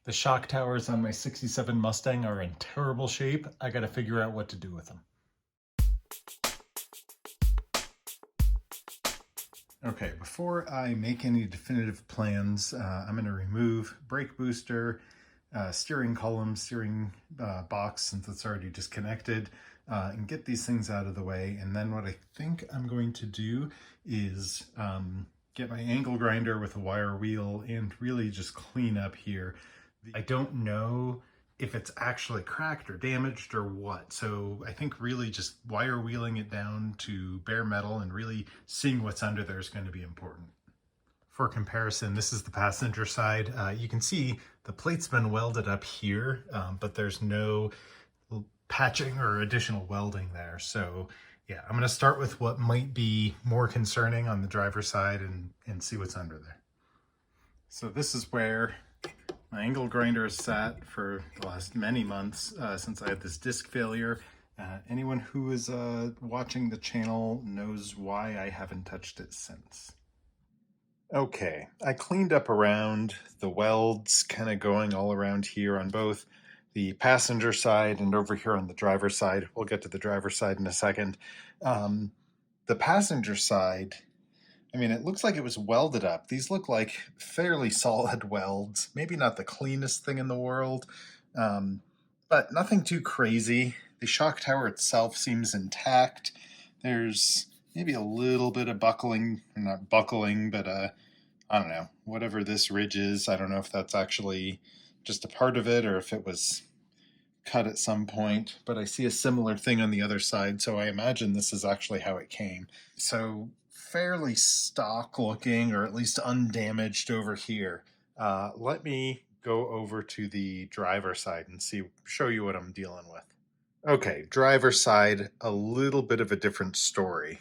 The shock towers on my 67 Mustang are in terrible shape. I gotta figure out what to do with them. Okay, before I make any definitive plans, I'm going to remove brake booster, steering column, steering box, since it's already disconnected, and get these things out of the way. And then what I think I'm going to do is get my angle grinder with a wire wheel and really just clean up here. I don't know if it's actually cracked or damaged or what. So I think really just wire wheeling it down to bare metal and really seeing what's under there is going to be important. For comparison, this is the passenger side. You can see the plate's been welded up here, but there's no patching or additional welding there. So yeah, I'm going to start with what might be more concerning on the driver's side and see what's under there. So this is where my angle grinder has sat for the last many months since I had this disc failure. Anyone who is watching the channel knows why I haven't touched it since. Okay, I cleaned up around the welds, kind of going all around here on both the passenger side and over here on the driver's side. We'll get to the driver's side in a second. The passenger side, I mean, it looks like it was welded up. These look like fairly solid welds. Maybe not the cleanest thing in the world, but nothing too crazy. The shock tower itself seems intact. There's maybe a little bit of buckling, not buckling, but I don't know, whatever this ridge is. I don't know if that's actually just a part of it or if it was cut at some point, but I see a similar thing on the other side, so I imagine this is actually how it came. So fairly stock looking, or at least undamaged over here. Let me go over to the driver side and show you what I'm dealing with. Okay, driver side, a little bit of a different story.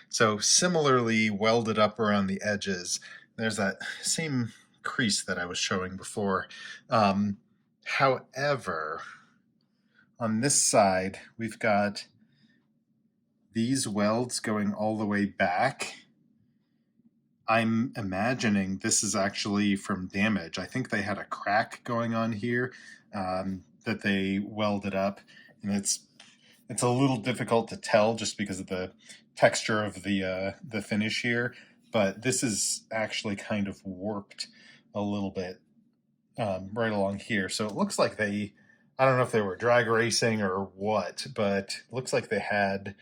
So similarly welded up around the edges. There's that same crease that I was showing before. However, on this side, we've got these welds going all the way back. I'm imagining this is actually from damage. I think they had a crack going on here that they welded up, and it's a little difficult to tell just because of the texture of the finish here, but this is actually kind of warped a little bit right along here. So it looks like I don't know if they were drag racing or what, but it looks like they had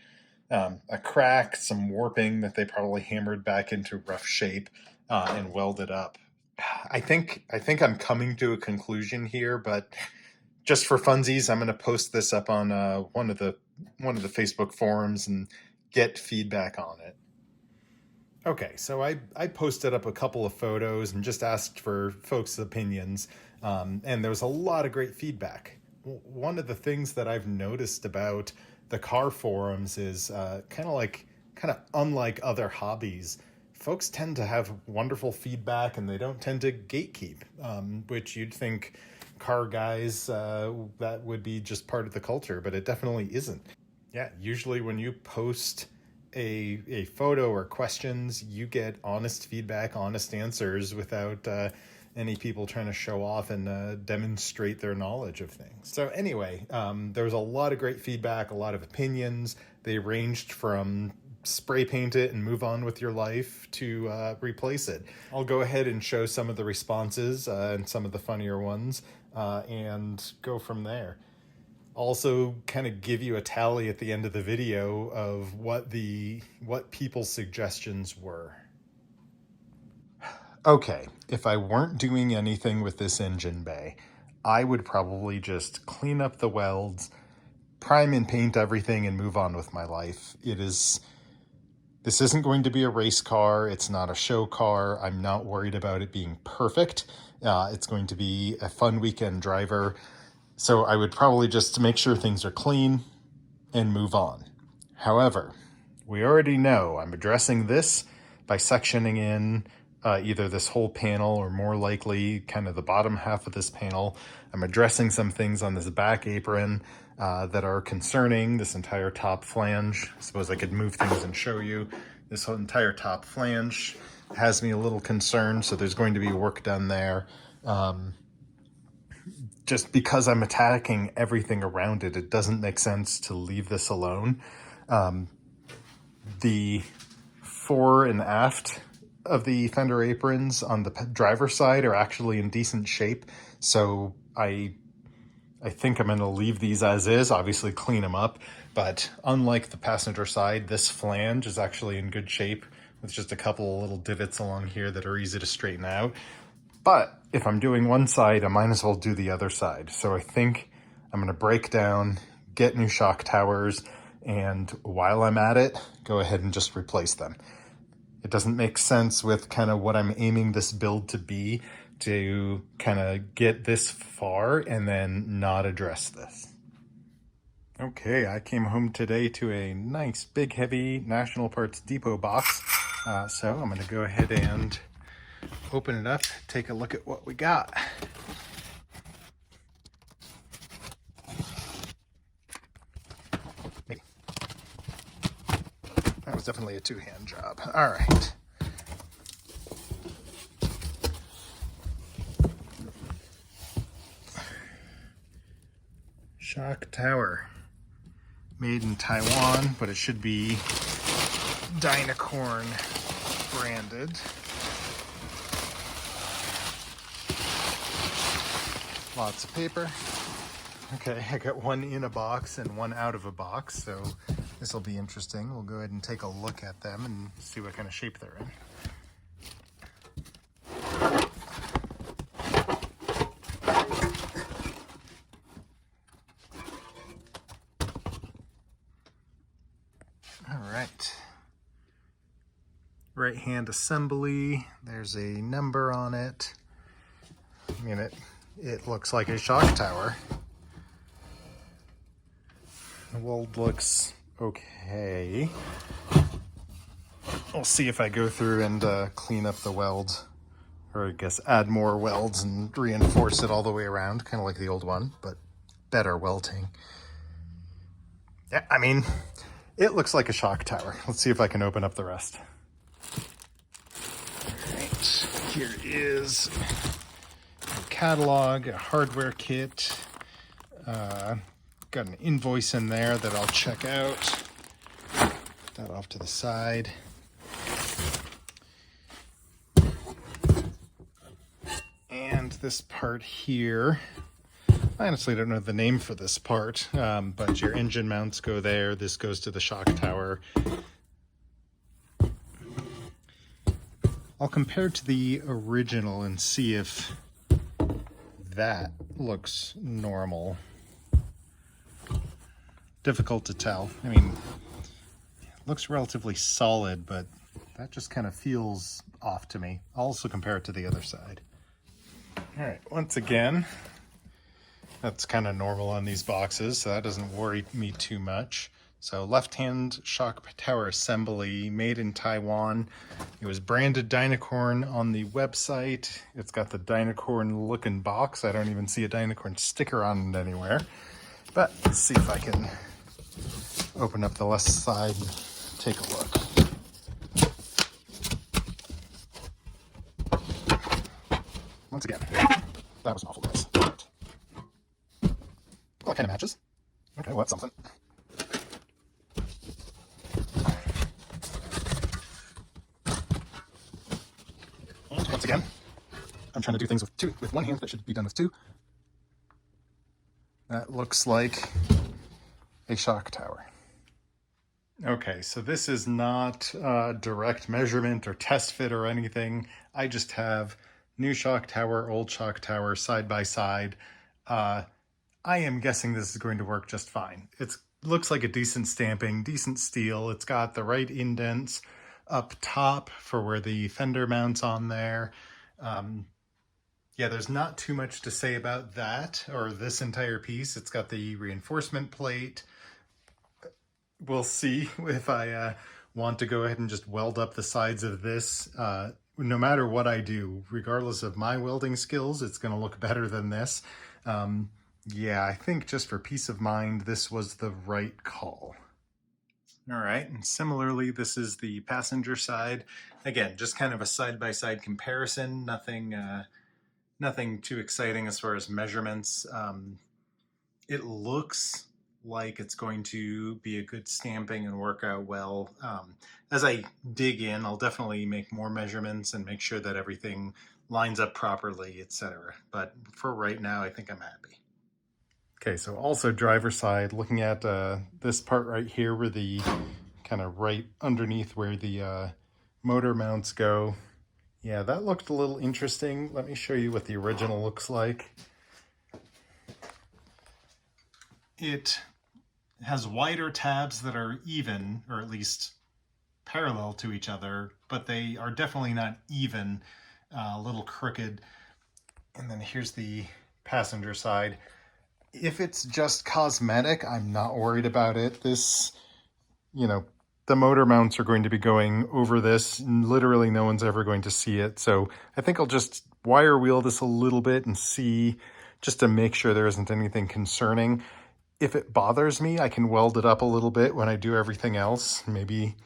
a crack, some warping that they probably hammered back into rough shape and welded up. I think I'm coming to a conclusion here, but just for funsies, I'm going to post this up on one of the Facebook forums and get feedback on it. Okay, so I posted up a couple of photos and just asked for folks' opinions, and there was a lot of great feedback. One of the things that I've noticed about the car forums is kind of unlike other hobbies, folks tend to have wonderful feedback and they don't tend to gatekeep, which you'd think car guys, that would be just part of the culture, but it definitely isn't. Yeah, usually when you post a photo or questions, you get honest feedback, honest answers without any people trying to show off and demonstrate their knowledge of things. So anyway, there was a lot of great feedback, a lot of opinions. They ranged from spray paint it and move on with your life to replace it. I'll go ahead and show some of the responses and some of the funnier ones and go from there. Also kind of give you a tally at the end of the video of what people's suggestions were. Okay, if I weren't doing anything with this engine bay, I would probably just clean up the welds, prime and paint everything, and move on with my life. This isn't going to be a race car. It's not a show car. I'm not worried about it being perfect. It's going to be a fun weekend driver. So I would probably just make sure things are clean and move on. However, we already know I'm addressing this by sectioning in either this whole panel or more likely kind of the bottom half of this panel. I'm addressing some things on this back apron that are concerning. This entire top flange, I suppose I could move things and show you. This whole entire top flange has me a little concerned, so there's going to be work done there. just because I'm attacking everything around it, it doesn't make sense to leave this alone. The fore and aft of the fender aprons on the driver's side are actually in decent shape, so I think I'm going to leave these as is, obviously clean them up, but unlike the passenger side, this flange is actually in good shape with just a couple little divots along here that are easy to straighten out. But if I'm doing one side, I might as well do the other side. So I think I'm going to break down, get new shock towers, and while I'm at it, go ahead and just replace them. It doesn't make sense with kind of what I'm aiming this build to be to kind of get this far and then not address this. Okay, I came home today to a nice big heavy National Parts Depot box. So I'm going to go ahead and open it up, take a look at what we got. That was definitely a two-hand job. All right. Shock tower. Made in Taiwan, but it should be Dynacorn branded. Lots of paper. Okay, I got one in a box and one out of a box, so this will be interesting. We'll go ahead and take a look at them and see what kind of shape they're in. All right. Right hand assembly. There's a number on it. I mean, it looks like a shock tower. The weld looks okay. We'll see if I go through and clean up the weld, or I guess add more welds and reinforce it all the way around, kind of like the old one, but better welding. Yeah, I mean, it looks like a shock tower. Let's see if I can open up the rest. All right, here is a catalog, a hardware kit. Got an invoice in there that I'll check out. Put that off to the side. And this part here, I honestly don't know the name for this part, but your engine mounts go there. This goes to the shock tower. I'll compare to the original and see if that looks normal. Difficult to tell. I mean, it looks relatively solid, but that just kind of feels off to me. I'll also compare it to the other side. All right, once again, that's kind of normal on these boxes, so that doesn't worry me too much. So left-hand shock tower assembly, made in Taiwan. It was branded Dynacorn on the website. It's got the Dynacorn looking box. I don't even see a Dynacorn sticker on it anywhere. But let's see if I can open up the left side and take a look. Once again, that was an awful mess. Well, it kind of matches. Okay, well, that's something. And once again, I'm trying to do things with one hand that should be done with two. That looks like a shock tower. Okay, so this is not direct measurement or test fit or anything. I just have new shock tower, old shock tower, side by side. I am guessing this is going to work just fine. It looks like a decent stamping, decent steel. It's got the right indents up top for where the fender mounts on there. Yeah, there's not too much to say about that or this entire piece. It's got the reinforcement plate. We'll see if I want to go ahead and just weld up the sides of this. No matter what I do, regardless of my welding skills, it's going to look better than this. Yeah, I think just for peace of mind, this was the right call. All right, and similarly, this is the passenger side. Again, just kind of a side-by-side comparison, nothing nothing too exciting as far as measurements. It looks like it's going to be a good stamping and work out well. As I dig in, I'll definitely make more measurements and make sure that everything lines up properly, etc. But for right now, I think I'm happy. Okay, so also driver's side, looking at this part right here where the kind of right underneath where the motor mounts go. Yeah, that looked a little interesting. Let me show you what the original looks like. It has wider tabs that are even, or at least parallel to each other, but they are definitely not even, a little crooked. And then here's the passenger side. If it's just cosmetic, I'm not worried about it. This, you know, the motor mounts are going to be going over this, and literally no one's ever going to see it. So I think I'll just wire wheel this a little bit and see, just to make sure there isn't anything concerning. If it bothers me, I can weld it up a little bit when I do everything else. Maybe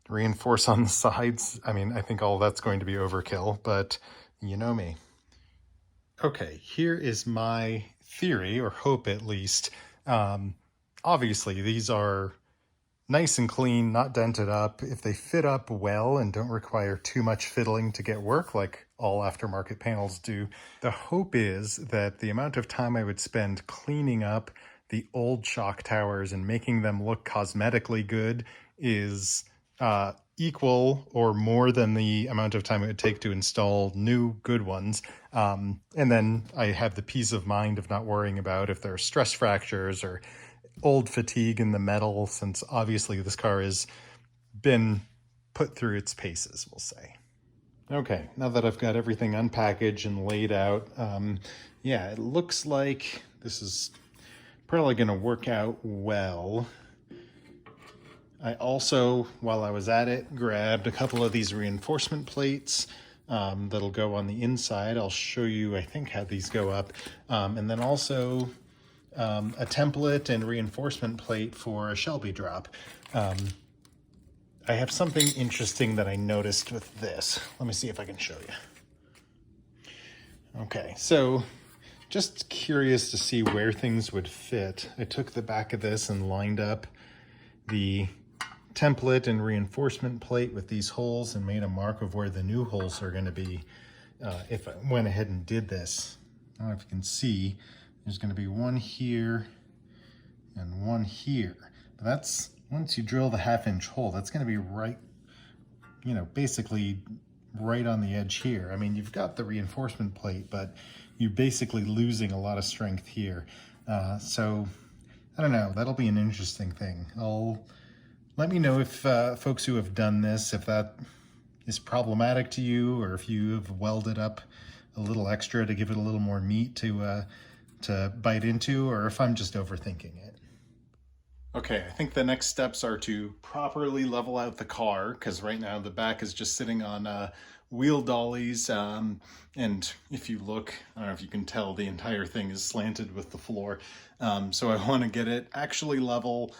reinforce on the sides. I mean, I think all that's going to be overkill, but you know me. Okay, here is my theory, or hope at least. Obviously, these are nice and clean, not dented up. If they fit up well and don't require too much fiddling to get work, like all aftermarket panels do, the hope is that the amount of time I would spend cleaning up the old shock towers and making them look cosmetically good is equal or more than the amount of time it would take to install new good ones. And then I have the peace of mind of not worrying about if there are stress fractures or old fatigue in the metal, since obviously this car has been put through its paces, we'll say. Okay, now that I've got everything unpackaged and laid out, yeah, it looks like this is probably going to work out well. I also, while I was at it, grabbed a couple of these reinforcement plates that'll go on the inside. I'll show you, I think, how these go up. And then also a template and reinforcement plate for a Shelby drop. I have something interesting that I noticed with this. Let me see if I can show you. Okay, so just curious to see where things would fit. I took the back of this and lined up the template and reinforcement plate with these holes and made a mark of where the new holes are going to be. If I went ahead and did this, I don't know if you can see, there's going to be one here and one here. But that's, once you drill the 1/2-inch hole, that's going to be right, you know, basically right on the edge here. I mean, you've got the reinforcement plate, but you're basically losing a lot of strength here. So I don't know, that'll be an interesting thing. Let me know if folks who have done this, if that is problematic to you, or if you have welded up a little extra to give it a little more meat to bite into, or if I'm just overthinking it. Okay, I think the next steps are to properly level out the car, because right now the back is just sitting on wheel dollies, and if you look, I don't know if you can tell, the entire thing is slanted with the floor. So I want to get it actually level,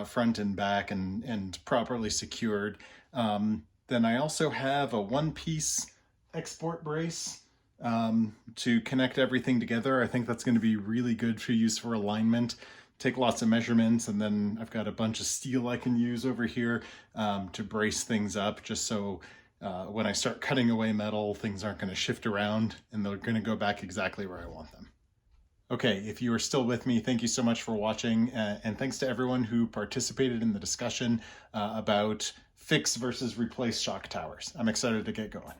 front and back, and properly secured. Then I also have a one-piece export brace to connect everything together. I think that's going to be really good for use for alignment. Take lots of measurements, and then I've got a bunch of steel I can use over here to brace things up, just so when I start cutting away metal, things aren't going to shift around and they're going to go back exactly where I want them. Okay, if you are still with me, thank you so much for watching, and thanks to everyone who participated in the discussion about fix versus replace shock towers. I'm excited to get going.